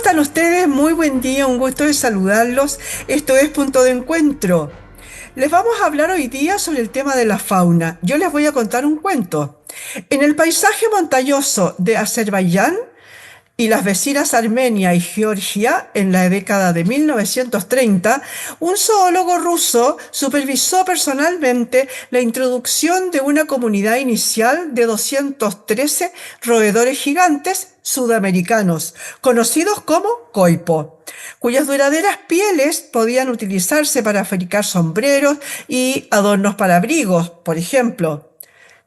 están ustedes? Muy buen día, un gusto de saludarlos. Esto es Punto de Encuentro. Les vamos a hablar hoy día sobre el tema de la fauna. Yo les voy a contar un cuento. En el paisaje montañoso de Azerbaiyán y las vecinas Armenia y Georgia, en la década de 1930, un zoólogo ruso supervisó personalmente la introducción de una comunidad inicial de 213 roedores gigantes sudamericanos, conocidos como coipo, cuyas duraderas pieles podían utilizarse para fabricar sombreros y adornos para abrigos, por ejemplo.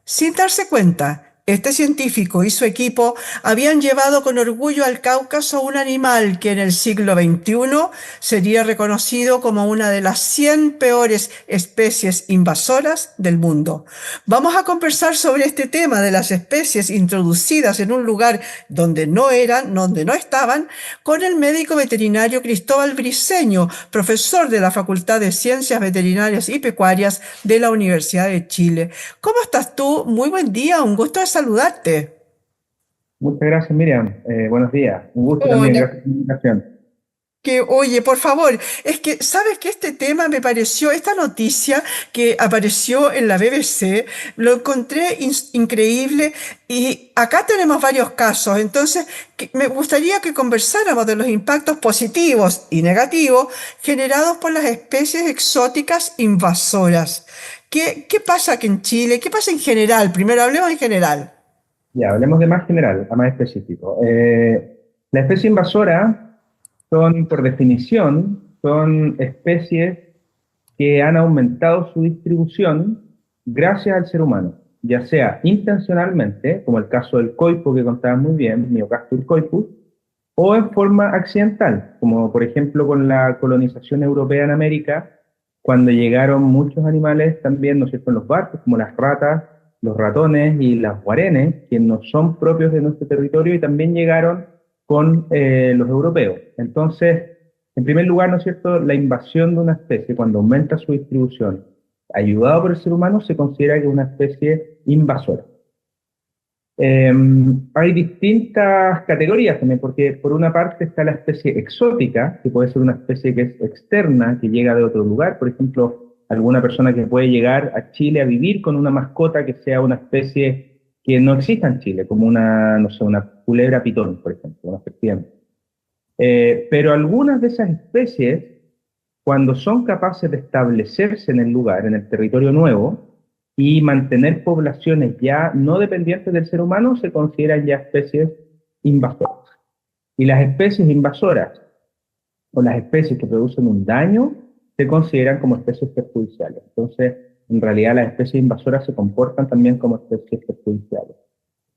Sin darse cuenta, este científico y su equipo habían llevado con orgullo al Cáucaso un animal que en el siglo XXI sería reconocido como una de las 100 peores especies invasoras del mundo. Vamos a conversar sobre este tema de las especies introducidas en un lugar donde no eran, donde no estaban, con el médico veterinario Cristóbal Briceño, profesor de la Facultad de Ciencias Veterinarias y Pecuarias de la Universidad de Chile. ¿Cómo estás tú? Muy buen día, un gusto de saludarte. Muchas gracias, Miriam. Buenos días. Un gusto también. Hola. Gracias por la invitación. Oye, por favor, es que sabes que este tema me pareció, esta noticia que apareció en la BBC, lo encontré increíble y acá tenemos varios casos, entonces me gustaría que conversáramos de los impactos positivos y negativos generados por las especies exóticas invasoras. ¿Qué pasa aquí en Chile? ¿Qué pasa en general? Primero hablemos en general. Ya, hablemos de más general, a más específico. La especie invasora son, por definición, son especies que han aumentado su distribución gracias al ser humano, ya sea intencionalmente, como el caso del coipo que contabas muy bien, Myocastur coipus, o en forma accidental, como por ejemplo con la colonización europea en América, cuando llegaron muchos animales también, ¿no es cierto?, en los barcos, como las ratas, los ratones y las guarenes, que no son propios de nuestro territorio y también llegaron con los europeos. Entonces, en primer lugar, ¿no es cierto?, la invasión de una especie, cuando aumenta su distribución, ayudado por el ser humano, se considera que es una especie invasora. Eh, Hay distintas categorías también, porque por una parte está la especie exótica, que puede ser una especie que es externa, que llega de otro lugar. Por ejemplo, alguna persona que puede llegar a Chile a vivir con una mascota que sea una especie que no exista en Chile, como una, no sé, una culebra pitón, por ejemplo, una serpiente. Pero algunas de esas especies, cuando son capaces de establecerse en el lugar, en el territorio nuevo, y mantener poblaciones ya no dependientes del ser humano, se consideran ya especies invasoras. Y las especies invasoras o las especies que producen un daño se consideran como especies perjudiciales. Entonces, en realidad las especies invasoras se comportan también como especies perjudiciales.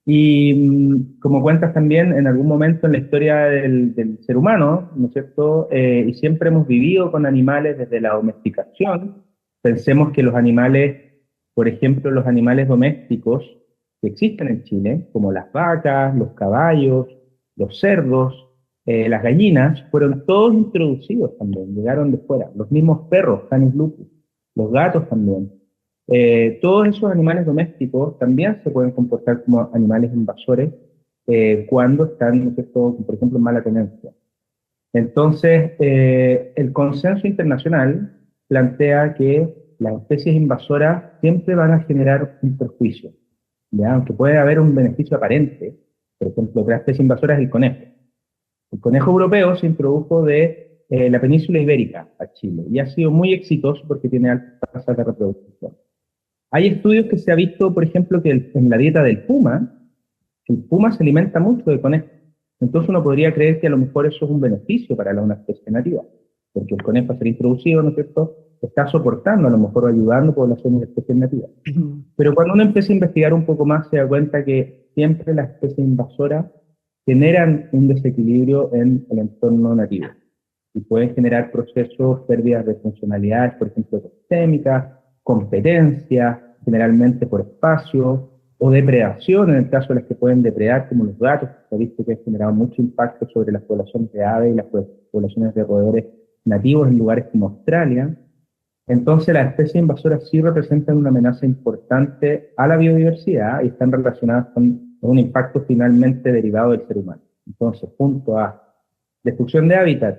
Y como cuentas también, en algún momento en la historia del ser humano, ¿no es cierto? Y siempre hemos vivido con animales desde la domesticación. Pensemos que los animales, por ejemplo, los animales domésticos que existen en Chile, como las vacas, los caballos, los cerdos, las gallinas, fueron todos introducidos también, llegaron de fuera. Los mismos perros, Canis lupus, los gatos también. Todos esos animales domésticos también se pueden comportar como animales invasores cuando están, ¿no es cierto?, por ejemplo, en mala tenencia. Entonces, el consenso internacional plantea que las especies invasoras siempre van a generar un perjuicio, ¿ya? Aunque puede haber un beneficio aparente. Por ejemplo, otra especie invasora es el conejo. El conejo europeo se introdujo de la península ibérica a Chile y ha sido muy exitoso porque tiene altas tasas de reproducción. Hay estudios que se ha visto, por ejemplo, que en la dieta del puma, el puma se alimenta mucho de conejo. Entonces uno podría creer que a lo mejor eso es un beneficio para una especie nativa, porque el conejo a ser introducido, ¿no es cierto?, está soportando, a lo mejor ayudando poblaciones de especies nativas. Pero cuando uno empieza a investigar un poco más, se da cuenta que siempre las especies invasoras generan un desequilibrio en el entorno nativo y pueden generar procesos, pérdidas de funcionalidades, por ejemplo, ecosistémicas, competencia, generalmente por espacio, o depredación, en el caso de las que pueden depredar, como los gatos, que se ha visto que han generado mucho impacto sobre las poblaciones de aves y las poblaciones de roedores nativos en lugares como Australia. Entonces, las especies invasoras sí representan una amenaza importante a la biodiversidad y están relacionadas con un impacto finalmente derivado del ser humano. Entonces, punto A. destrucción de hábitat,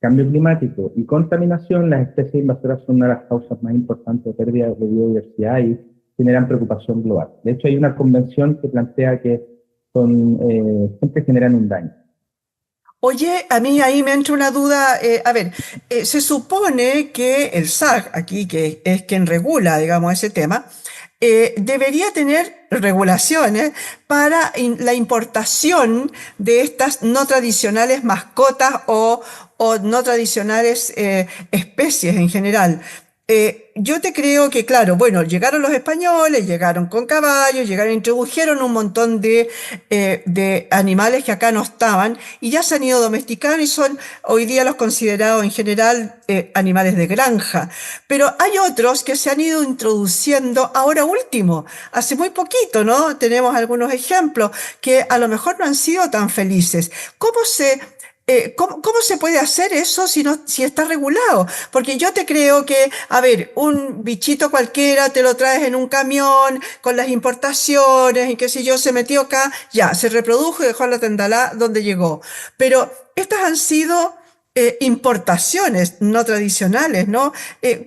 cambio climático y contaminación, las especies invasoras son una de las causas más importantes de pérdida de biodiversidad y generan preocupación global. De hecho, hay una convención que plantea que siempre generan un daño. Oye, a mí ahí me entra una duda. A ver, se supone que el SAC, aquí, que es quien regula, digamos, ese tema, debería tener regulaciones para la importación de estas no tradicionales mascotas o no tradicionales especies en general. Yo te creo que, claro, bueno, llegaron los españoles, llegaron con caballos, llegaron, introdujeron un montón de animales que acá no estaban y ya se han ido domesticando y son hoy día los considerados en general animales de granja. Pero hay otros que se han ido introduciendo ahora último, hace muy poquito, ¿no? Tenemos algunos ejemplos que a lo mejor no han sido tan felices. ¿Cómo se puede hacer eso si está regulado? Porque yo te creo que, a ver, un bichito cualquiera te lo traes en un camión con las importaciones y qué sé yo, se metió acá, ya, se reprodujo y dejó la tendalá donde llegó. Pero estas han sido importaciones no tradicionales, ¿no?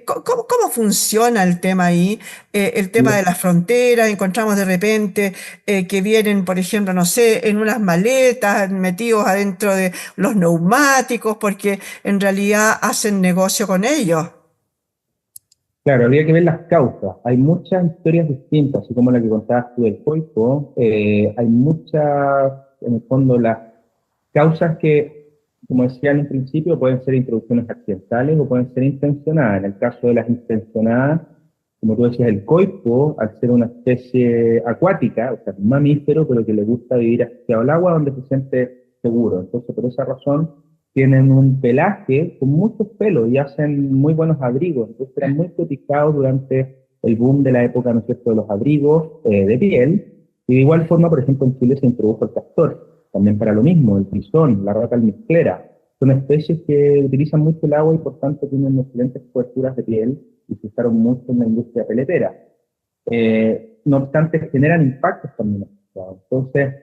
¿Cómo funciona el tema ahí? El tema de las fronteras, encontramos de repente que vienen, por ejemplo, no sé, en unas maletas, metidos adentro de los neumáticos, porque en realidad hacen negocio con ellos. Claro, habría que ver las causas. Hay muchas historias distintas, así como la que contabas tú del coipo. Hay muchas, en el fondo, las causas que, como decía en un principio, pueden ser introducciones accidentales o pueden ser intencionadas. En el caso de las intencionadas, como tú decías, el coipo, al ser una especie acuática, o sea, un mamífero, pero que le gusta vivir asociado al agua donde se siente seguro. Entonces, por esa razón, tienen un pelaje con muchos pelos y hacen muy buenos abrigos. Entonces, eran muy cotizados durante el boom de la época, ¿no es cierto?, de los abrigos de piel. Y de igual forma, por ejemplo, en Chile se introdujo el castor, también para lo mismo, el tizón, la rata almizclera. Son especies que utilizan mucho el agua y por tanto tienen excelentes coberturas de piel y se usaron mucho en la industria peletera. No obstante, generan impactos también. Entonces,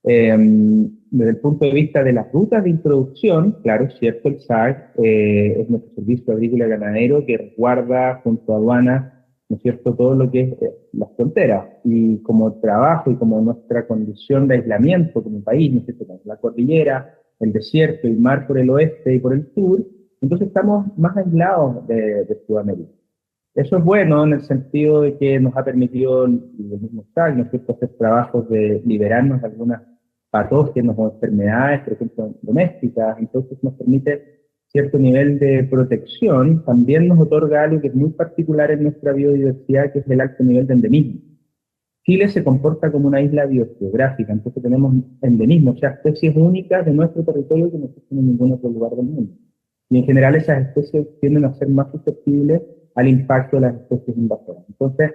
desde el punto de vista de las rutas de introducción, claro, es cierto, el SAC es nuestro servicio agrícola y ganadero que resguarda junto a aduanas, ¿no es cierto?, todo lo que es las fronteras. Y como trabajo y como nuestra condición de aislamiento como país, ¿no es cierto?, con la cordillera, el desierto, el mar por el oeste y por el sur, entonces estamos más aislados de Sudamérica. Eso es bueno en el sentido de que nos ha permitido, el mismo SAC, ¿no es cierto?, hacer trabajos de liberarnos de algunas patógenos o enfermedades, por ejemplo, domésticas. Entonces nos permite cierto nivel de protección. También nos otorga algo que es muy particular en nuestra biodiversidad, que es el alto nivel de endemismo. Chile se comporta como una isla biogeográfica, entonces tenemos endemismo, o sea, especies únicas de nuestro territorio que no existen en ningún otro lugar del mundo. Y en general esas especies tienden a ser más susceptibles al impacto de las especies invasoras. Entonces,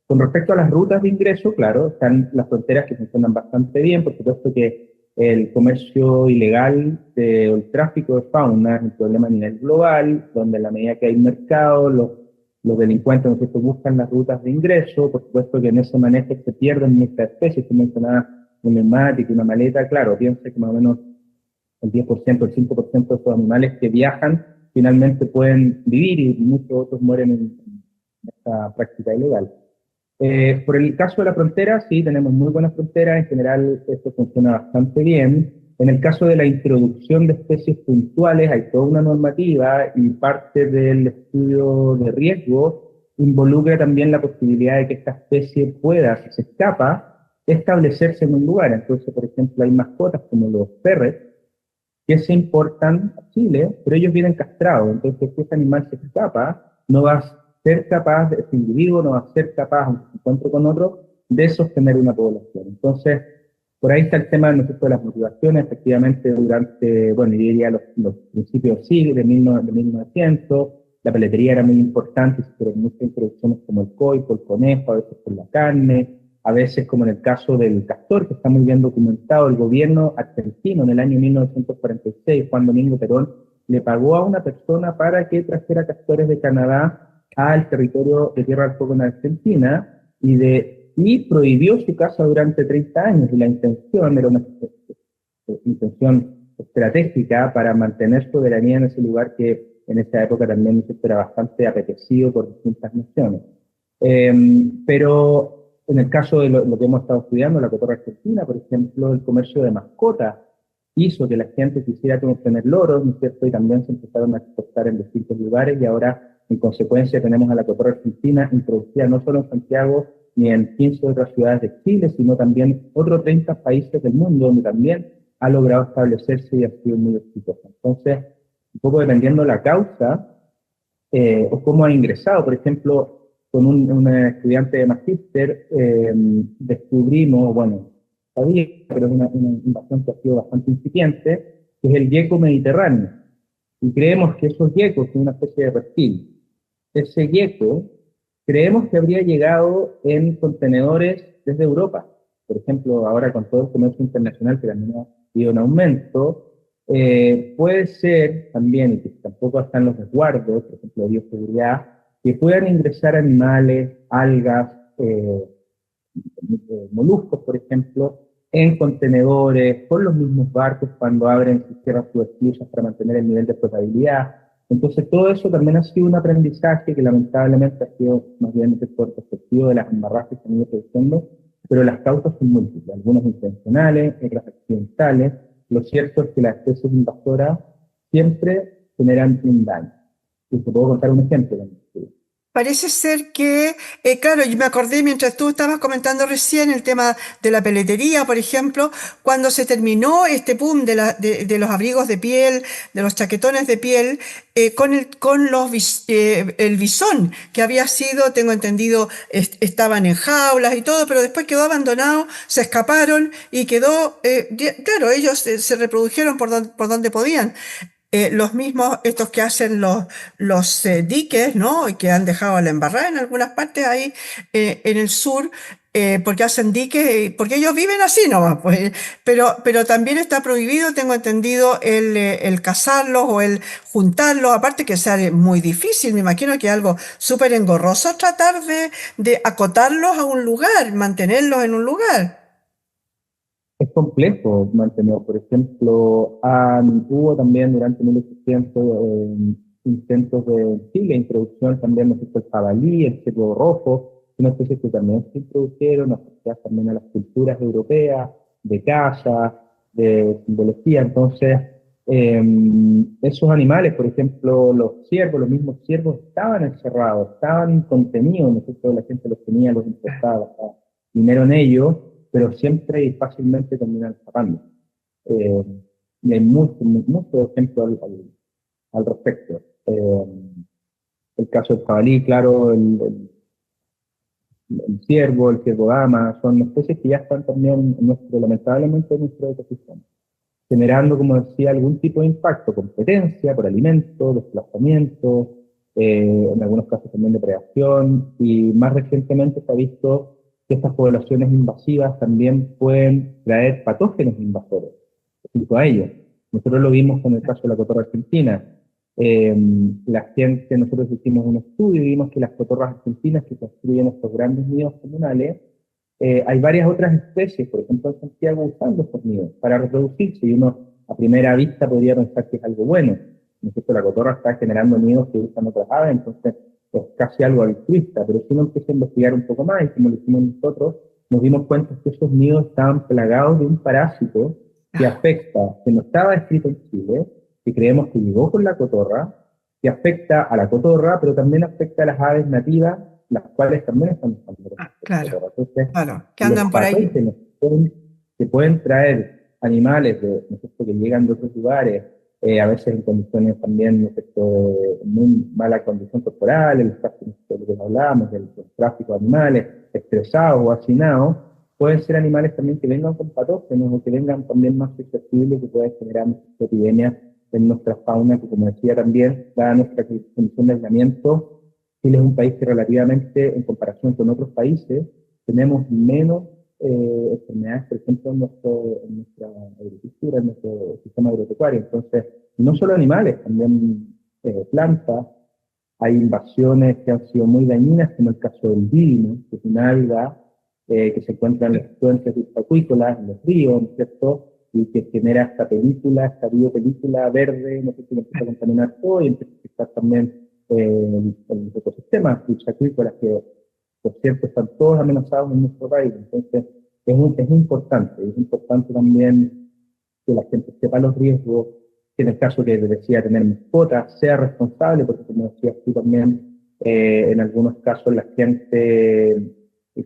con respecto a las rutas de ingreso, claro, están las fronteras que funcionan bastante bien, por supuesto que el comercio ilegal o el tráfico de fauna es un problema a nivel global, donde en la medida que hay mercado, los delincuentes, ¿no es cierto?, buscan las rutas de ingreso, por supuesto que en ese manejo se pierden muchas especies, se mencionaba un neumático, una maleta, claro, piensa que más o menos el 10%, el 5% de esos animales que viajan finalmente pueden vivir y muchos otros mueren en esta práctica ilegal. Por el caso de la frontera, sí, tenemos muy buenas fronteras, en general esto funciona bastante bien. En el caso de la introducción de especies puntuales, hay toda una normativa y parte del estudio de riesgo involucra también la posibilidad de que esta especie pueda, si se escapa, establecerse en un lugar. Entonces, por ejemplo, hay mascotas como los perrets que se importan a Chile, pero ellos vienen castrados. Entonces, si este animal se escapa, no va a ser capaz, este individuo no va a ser capaz, aunque se encuentre con otro, de sostener una población. Entonces, por ahí está el tema, ¿no es cierto?, de las motivaciones. Efectivamente, durante, bueno, yo diría los principios del siglo, de 1900, la peletería era muy importante, pero muchas introducciones como el coipo, el conejo, a veces por la carne, a veces como en el caso del castor, que está muy bien documentado. El gobierno argentino en el año 1946, Juan Domingo Perón, le pagó a una persona para que trajera castores de Canadá al territorio de Tierra del Fuego en Argentina y prohibió su caza durante 30 años. Y la intención era una intención estratégica para mantener soberanía en ese lugar que en esa época también era bastante apetecido por distintas naciones. Pero en el caso de lo que hemos estado estudiando, la cotorra argentina, por ejemplo, el comercio de mascotas hizo que la gente quisiera tener loros, ¿no es cierto? Y también se empezaron a exportar en distintos lugares y ahora, en consecuencia, tenemos a la cotorra argentina introducida no solo en Santiago ni en 15 otras ciudades de Chile, sino también otros 30 países del mundo donde también ha logrado establecerse y ha sido muy exitosa. Entonces, un poco dependiendo la causa o cómo ha ingresado, por ejemplo, con un estudiante de magíster descubrimos, bueno, sabía, pero es una invasión que ha sido bastante incipiente, que es el gecko mediterráneo. Y creemos que esos geckos son una especie de reptil. Ese gecko creemos que habría llegado en contenedores desde Europa. Por ejemplo, ahora con todo el comercio internacional que también ha habido un aumento, puede ser también, y que tampoco están los resguardos, por ejemplo, de bioseguridad, que puedan ingresar animales, algas, moluscos, por ejemplo, en contenedores, con los mismos barcos cuando abren y cierran sus esclusas para mantener el nivel de flotabilidad. Entonces, todo eso también ha sido un aprendizaje que lamentablemente ha sido más bien por perspectiva de las embarradas que se han ido produciendo, pero las causas son múltiples, algunas intencionales, otras accidentales. Lo cierto es que las especies invasoras siempre generan un daño. Y te puedo contar un ejemplo. Parece ser que, claro, yo me acordé mientras tú estabas comentando recién el tema de la peletería, por ejemplo, cuando se terminó este boom de los abrigos de piel, de los chaquetones de piel, el bisón, que había sido, tengo entendido, estaban en jaulas y todo, pero después quedó abandonado, se escaparon y quedó, claro, ellos se reprodujeron por donde podían. Los mismos, estos que hacen los diques, ¿no? Y que han dejado la embarrada en algunas partes ahí en el sur, porque hacen diques, porque ellos viven así nomás, pues. Pero también está prohibido, tengo entendido, el cazarlos o el juntarlos, aparte que sale muy difícil, me imagino que es algo súper engorroso tratar de acotarlos a un lugar, mantenerlos en un lugar. Es complejo mantener, por ejemplo, hubo también durante 1800 intentos de Chile, introducción también, no sé, el jabalí, el ciervo rojo, una especie que también se introdujeron asociadas también a las culturas europeas, de caza, de simbología. Entonces, esos animales, por ejemplo, los ciervos, los mismos ciervos, estaban encerrados, estaban contenidos, ¿no es cierto? La gente los tenía, los importaba, dinero en ellos, pero siempre y fácilmente terminan escapando. Eh, y hay muchos ejemplos al respecto. El caso del jabalí, claro, el ciervo dama, son especies que ya están también, lamentablemente, en nuestro ecosistema, generando, como decía, algún tipo de impacto, competencia por alimento, desplazamiento, en algunos casos también depredación, y más recientemente se ha visto que estas poblaciones invasivas también pueden traer patógenos invasores junto a ellos. Nosotros lo vimos con el caso de la cotorra argentina. Nosotros hicimos un estudio y vimos que las cotorras argentinas que construyen estos grandes nidos comunales, hay varias otras especies, por ejemplo en Santiago, usando estos nidos para reproducirse, y uno a primera vista podría pensar que es algo bueno. ¿No es cierto? La cotorra está generando nidos que usan otras aves, entonces es casi algo altruista, pero si uno empieza a investigar un poco más, y como lo hicimos nosotros, nos dimos cuenta que esos nidos estaban plagados de un parásito que afecta, que no estaba descrito en Chile, que creemos que llegó con la cotorra, que afecta a la cotorra, pero también afecta a las aves nativas, las cuales también están usando la Claro, cotorra. Entonces, claro, que los andan por ahí. patógenos que pueden traer animales ¿no es cierto?, que llegan de otros lugares, a veces en condiciones también, ¿no es cierto?, de muy mala condición corporal, en los casos de lo que hablábamos, del tráfico de animales, estresados o hacinados, pueden ser animales también que vengan con patógenos o que vengan también más susceptibles, que pueden generar epidemias en nuestra fauna, que como decía también, dada nuestra condición de aislamiento, Chile es un país que relativamente, en comparación con otros países, tenemos menos enfermedades, por ejemplo, en nuestra agricultura, en nuestro sistema agropecuario. Entonces, no solo animales, también plantas. Hay invasiones que han sido muy dañinas, como el caso del dilmo, que es una alga que se encuentra en las fuentes acuícolas, en los ríos, ¿no es cierto? y que genera esta biopelícula verde, no sé si empieza a contaminar todo y empieza a afectar también el ecosistema, los acuícolas que, por cierto, están todos amenazados en nuestro país. Entonces, es importante también que la gente sepa los riesgos, que en el caso que decía tener mascotas, sea responsable, porque como decías tú también, en algunos casos la gente,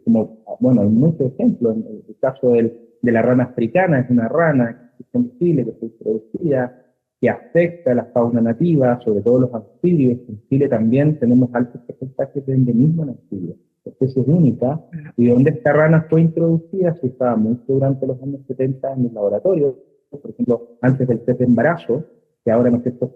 como, bueno, hay muchos ejemplos, en el caso de la rana africana, es una rana que existe en Chile, que fue introducida, que afecta a la fauna nativa, sobre todo los anfibios. En Chile también tenemos altos porcentajes de endemismo en anfibios, especie única, y donde esta rana fue introducida se usaba mucho durante los años 70 en el laboratorio, por ejemplo, antes del test de embarazo, que ahora no sé si es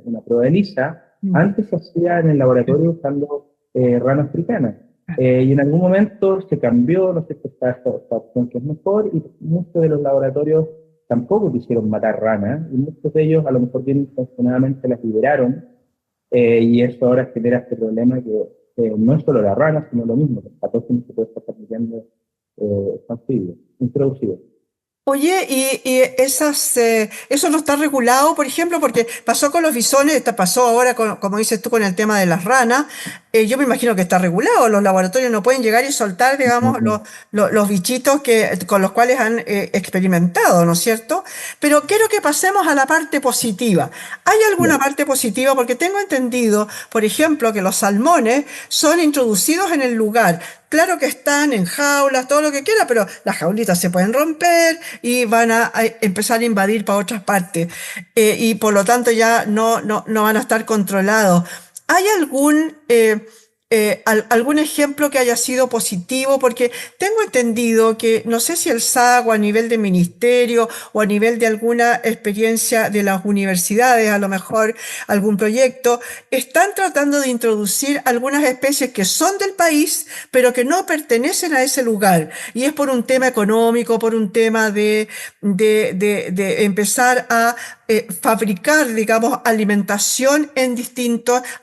una prueba de ELISA, antes se hacía en el laboratorio usando rana africana. Y en algún momento se cambió, no sé si esta opción que es mejor, y muchos de los laboratorios tampoco quisieron matar ranas, y muchos de ellos a lo mejor bien intencionadamente las liberaron, y eso ahora genera este problema que no es solo la rana, sino lo mismo, los patógenos que puede estar transmitiendo anfibios, introducidos. Oye, eso no está regulado, por ejemplo, porque pasó con los bisones, pasó ahora, como dices tú, con el tema de las ranas. Yo me imagino que está regulado. Los laboratorios no pueden llegar y soltar, digamos, los bichitos con los cuales han experimentado, ¿no es cierto? Pero quiero que pasemos a la parte positiva. ¿Hay alguna Bien. parte positiva? Porque tengo entendido, por ejemplo, que los salmones son introducidos en el lugar. Claro que están en jaulas, todo lo que quiera, pero las jaulitas se pueden romper y van a empezar a invadir para otras partes. Y por lo tanto ya no van a estar controlados. ¿Hay algún ejemplo que haya sido positivo? Porque tengo entendido que, no sé si el SAC o a nivel de ministerio o a nivel de alguna experiencia de las universidades, a lo mejor algún proyecto, están tratando de introducir algunas especies que son del país, pero que no pertenecen a ese lugar. Y es por un tema económico, por un tema de empezar a fabricar, digamos, alimentación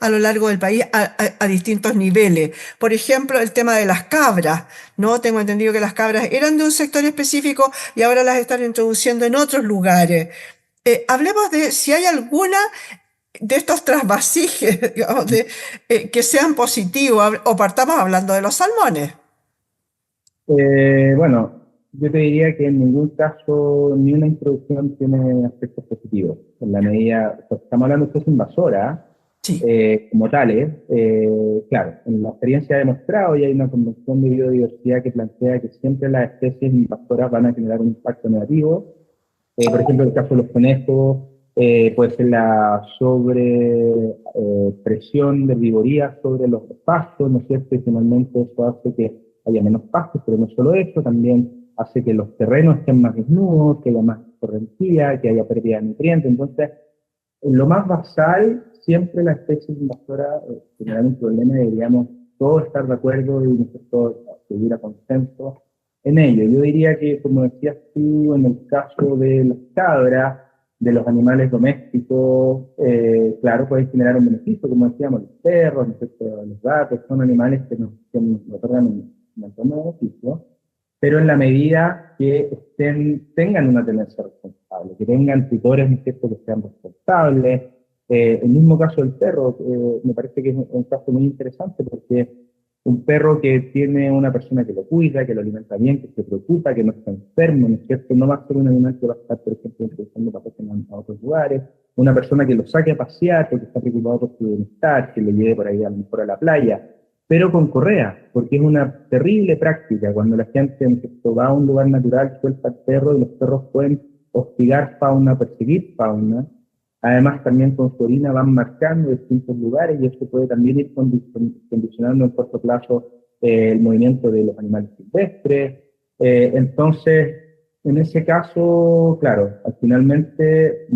a lo largo del país, a distintos niveles. Por ejemplo, el tema de las cabras, ¿no? Tengo entendido que las cabras eran de un sector específico y ahora las están introduciendo en otros lugares. Hablemos de si hay alguna de estos trasvasijes, digamos, que sean positivos, o partamos hablando de los salmones. Bueno, yo te diría que en ningún caso ni una introducción tiene aspectos positivos. En la medida, o sea, estamos hablando de especies invasoras, Sí. como tales, claro, en la experiencia ha demostrado y hay una convención de biodiversidad que plantea que siempre las especies invasoras van a generar un impacto negativo. Por ejemplo, en el caso de los conejos, puede ser la sobre presión de herbivoría sobre los pastos, ¿no es cierto? Y finalmente eso hace que haya menos pastos, pero no solo eso, también hace que los terrenos estén más desnudos, que haya más correntía, que haya pérdida de nutrientes. Entonces, en lo más basal, siempre las especies invasoras generan un problema y deberíamos todos estar de acuerdo y nosotros seguir a consenso en ello. Yo diría que, como decías tú, en el caso de las cabras, de los animales domésticos, claro, pueden generar un beneficio, como decíamos, los perros, los gatos, son animales que nos otorgan un montón de beneficios, pero en la medida que tengan una tenencia responsable, que tengan tutores, ¿no es cierto?, que sean responsables. El mismo caso del perro, me parece que es un caso muy interesante porque un perro que tiene una persona que lo cuida, que lo alimenta bien, que se preocupa, que no está enfermo, ¿no es cierto?, no va a ser un animal que va a estar, por ejemplo, introduciendo patógenos a otros lugares. Una persona que lo saque a pasear porque está preocupado por su bienestar, que lo lleve por ahí a lo mejor a la playa, pero con correa, porque es una terrible práctica cuando la gente va a un lugar natural, suelta al perro y los perros pueden hostigar fauna, perseguir fauna. Además, también con su orina van marcando distintos lugares y eso puede también ir condicionando en corto plazo el movimiento de los animales silvestres. Entonces, en ese caso, claro, finalmente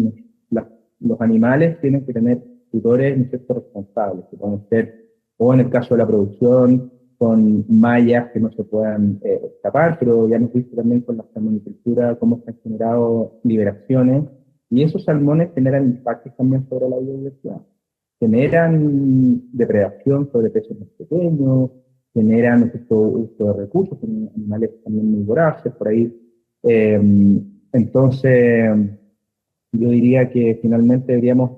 los animales tienen que tener tutores, ¿no es cierto?, responsables, que pueden ser, o en el caso de la producción, con mallas que no se puedan escapar, pero ya hemos visto también con la salmonicultura cómo se han generado liberaciones. Y esos salmones generan impactos también sobre la biodiversidad. Generan depredación sobre peces más pequeños, generan uso de recursos, son animales también muy voraces. Por ahí Entonces, yo diría que finalmente deberíamos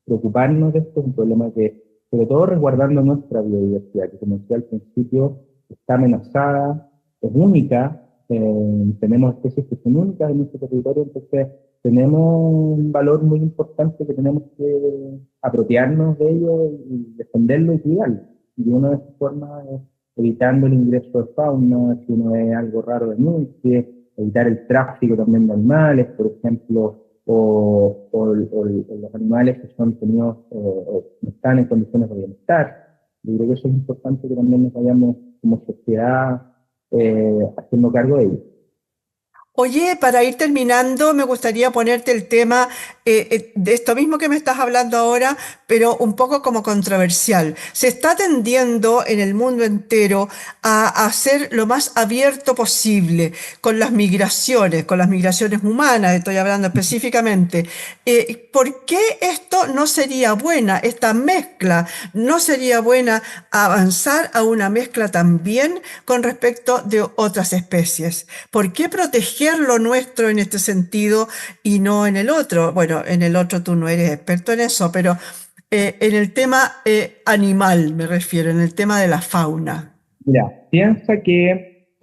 preocuparnos de esto, es un problema que, sobre todo resguardando nuestra biodiversidad, que como decía al principio, está amenazada, es única, tenemos especies que son únicas en nuestro territorio, entonces tenemos un valor muy importante que tenemos que apropiarnos de ello y defenderlo y cuidarlo. Y una de esas formas es evitando el ingreso de fauna, si uno ve algo raro denuncie, evitar el tráfico también de animales, por ejemplo, o los animales que son tenidos o no están en condiciones de bienestar. Yo creo que eso es importante que también nos vayamos como sociedad haciendo cargo de ello. Oye, para ir terminando, me gustaría ponerte el tema de esto mismo que me estás hablando ahora, pero un poco como controversial. Se está tendiendo en el mundo entero a hacer lo más abierto posible con las migraciones humanas, estoy hablando específicamente. ¿Por qué esto no sería buena, esta mezcla? ¿No sería buena avanzar a una mezcla también con respecto de otras especies? ¿Por qué proteger lo nuestro en este sentido y no en el otro? Bueno, en el otro tú no eres experto en eso, pero en el tema animal me refiero, en el tema de la fauna. Mira, piensa que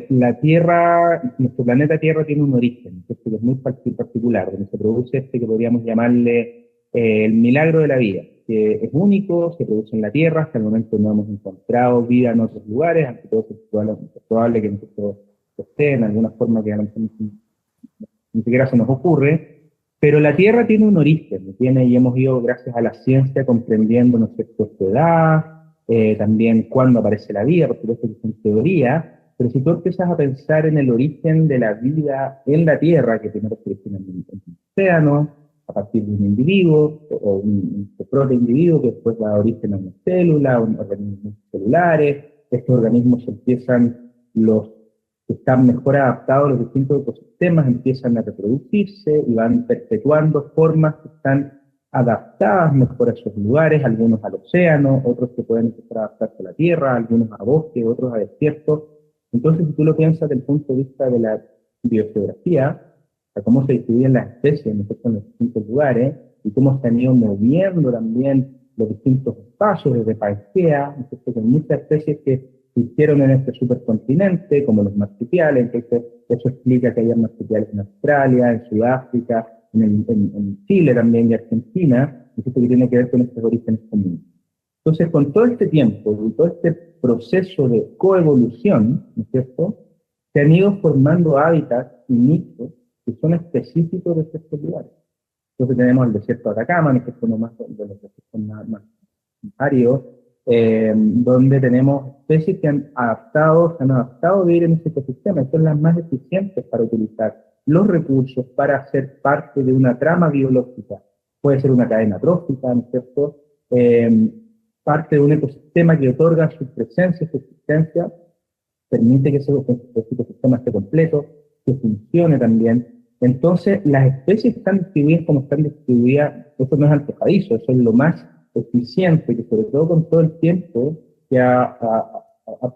la Tierra, nuestro planeta Tierra tiene un origen, que es muy particular, donde se produce este que podríamos llamarle el milagro de la vida, que es único, se produce en la Tierra, hasta el momento no hemos encontrado vida en otros lugares, aunque todo es probable que nosotros esté en alguna forma que a lo mejor ni siquiera se nos ocurre, pero la Tierra tiene un origen, tiene, y hemos ido, gracias a la ciencia, comprendiendo, ¿no es cierto?, su edad, también cuándo aparece la vida, por supuesto que es en teoría, pero si tú empiezas a pensar en el origen de la vida en la Tierra, que primero se origina en el océano, a partir de un individuo, o un proteindividuo, que después da origen a una célula, a organismos celulares, estos organismos empiezan los que están mejor adaptados a los distintos ecosistemas, empiezan a reproducirse y van perpetuando formas que están adaptadas mejor a esos lugares, algunos al océano, otros que pueden empezar a adaptarse a la tierra, algunos a bosque, otros a desiertos. Entonces, si tú lo piensas desde el punto de vista de la biogeografía, a cómo se distribuyen las especies en los distintos lugares y cómo se han ido moviendo también los distintos espacios desde Pangea, con muchas especies que se hicieron en este supercontinente, como los marsupiales, entonces eso explica que haya marsupiales en Australia, en Sudáfrica, en Chile también y Argentina, y esto que tiene que ver con estos orígenes comunes. Entonces, con todo este tiempo y todo este proceso de coevolución, ¿no es cierto?, se han ido formando hábitats y nichos que son específicos de estos lugares. Entonces tenemos el desierto de Atacama, que es uno más de los desiertos más áridos, donde tenemos especies que se han adaptado a vivir en ese ecosistema, y son las más eficientes para utilizar los recursos para ser parte de una trama biológica. Puede ser una cadena trófica, ¿no es cierto?, parte de un ecosistema que otorga su presencia, su existencia, permite que ese ecosistema esté completo, que funcione también. Entonces, las especies están distribuidas como están distribuidas, eso no es antojadizo, eso es lo más eficiente, que sobre todo con todo el tiempo que ha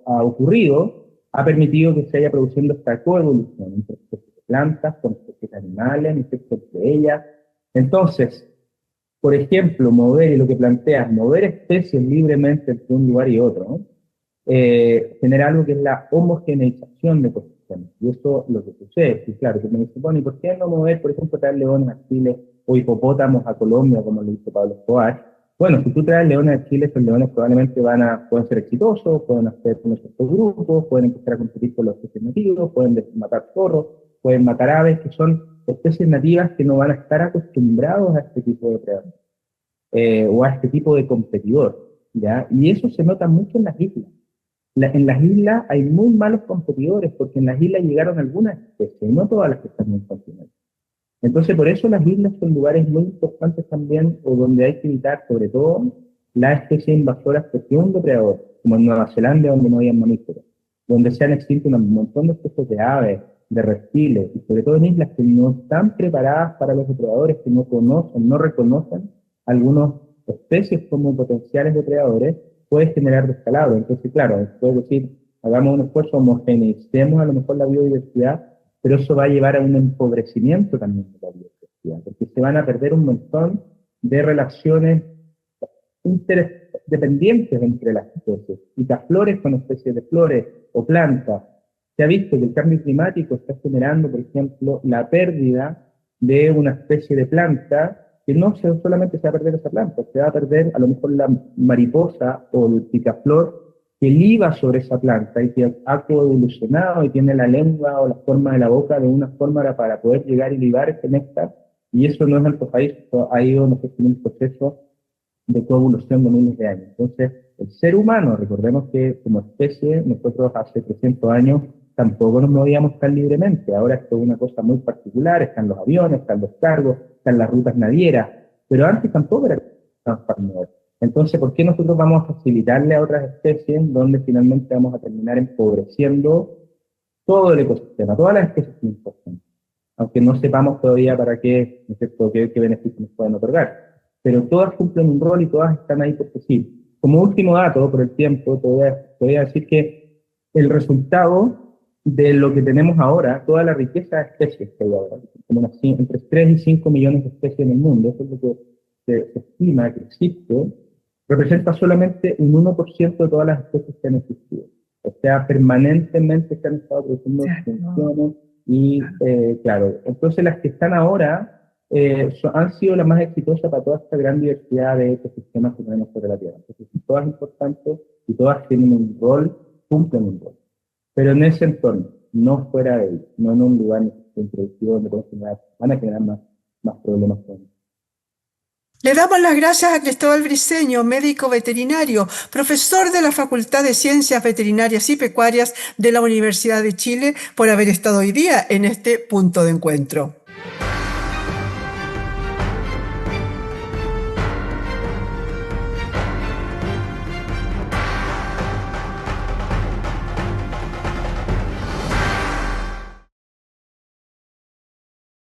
ocurrido, ha permitido que se haya produciendo esta coevolución entre especies de plantas, con especies de animales, entre ellas. Entonces, por ejemplo, mover, y lo que planteas, mover especies libremente entre un lugar y otro, ¿no?, genera algo que es la homogeneización de ecosistemas. Y eso lo que sucede. Y claro, que me dice, bueno, ¿y por qué no mover, por ejemplo, traer leones a Chile o hipopótamos a Colombia, como lo hizo Pablo Escobar? Bueno, si tú traes leones a Chile, esos leones probablemente pueden ser exitosos, pueden hacer con esos grupos, pueden empezar a competir con los especies nativos, pueden matar zorros, pueden matar aves, que son especies nativas que no van a estar acostumbrados a este tipo de predador, o a este tipo de competidor, ¿ya? Y eso se nota mucho en las islas. En las islas hay muy malos competidores, porque en las islas llegaron algunas especies, no todas las que están en el continente. Entonces, por eso las islas son lugares muy importantes también, o donde hay que evitar, sobre todo, las especies invasoras que tienen un depredador, como en Nueva Zelanda, donde no hay mamíferos, donde se han extinto un montón de especies de aves, de reptiles, y sobre todo en islas que no están preparadas para los depredadores, que no conocen, no reconocen algunas especies como potenciales depredadores, puede generar descalabro. Entonces, claro, puedes decir, hagamos un esfuerzo, homogeneicemos a lo mejor la biodiversidad, pero eso va a llevar a un empobrecimiento también de la biodiversidad, porque se van a perder un montón de relaciones interdependientes entre las especies, picaflores con especies de flores o plantas. Se ha visto que el cambio climático está generando, por ejemplo, la pérdida de una especie de planta, que no solamente se va a perder esa planta, se va a perder a lo mejor la mariposa o el picaflor que liba sobre esa planta y que ha coevolucionado y tiene la lengua o la forma de la boca de una forma para poder llegar y libar ese néctar, y eso no es algo país, ha ido en un proceso de coevolución de miles de años. Entonces, el ser humano, recordemos que como especie, nosotros hace 300 años tampoco nos movíamos tan libremente. Ahora esto es una cosa muy particular, están los aviones, están los cargos, están las rutas navieras, pero antes tampoco era tan fácil mover. Entonces, ¿por qué nosotros vamos a facilitarle a otras especies donde finalmente vamos a terminar empobreciendo todo el ecosistema, todas las especies que importan? Aunque no sepamos todavía para qué, ¿no es cierto?, qué beneficios nos pueden otorgar. Pero todas cumplen un rol y todas están ahí porque sí. Como último dato, por el tiempo, te voy a decir que el resultado de lo que tenemos ahora, toda la riqueza de especies que hay ahora, como entre 3 y 5 millones de especies en el mundo, eso es lo que se estima que existe, representa solamente un 1% de todas las especies que han existido. O sea, permanentemente se han estado produciendo extinciones y, claro, entonces las que están ahora han sido las más exitosas para toda esta gran diversidad de ecosistemas que tenemos sobre la Tierra. Entonces, son todas importantes y todas tienen un rol, cumplen un rol. Pero en ese entorno, no fuera de él, no en un lugar introducido donde van a generar más problemas con eso. Le damos las gracias a Cristóbal Briceño, médico veterinario, profesor de la Facultad de Ciencias Veterinarias y Pecuarias de la Universidad de Chile, por haber estado hoy día en este punto de encuentro.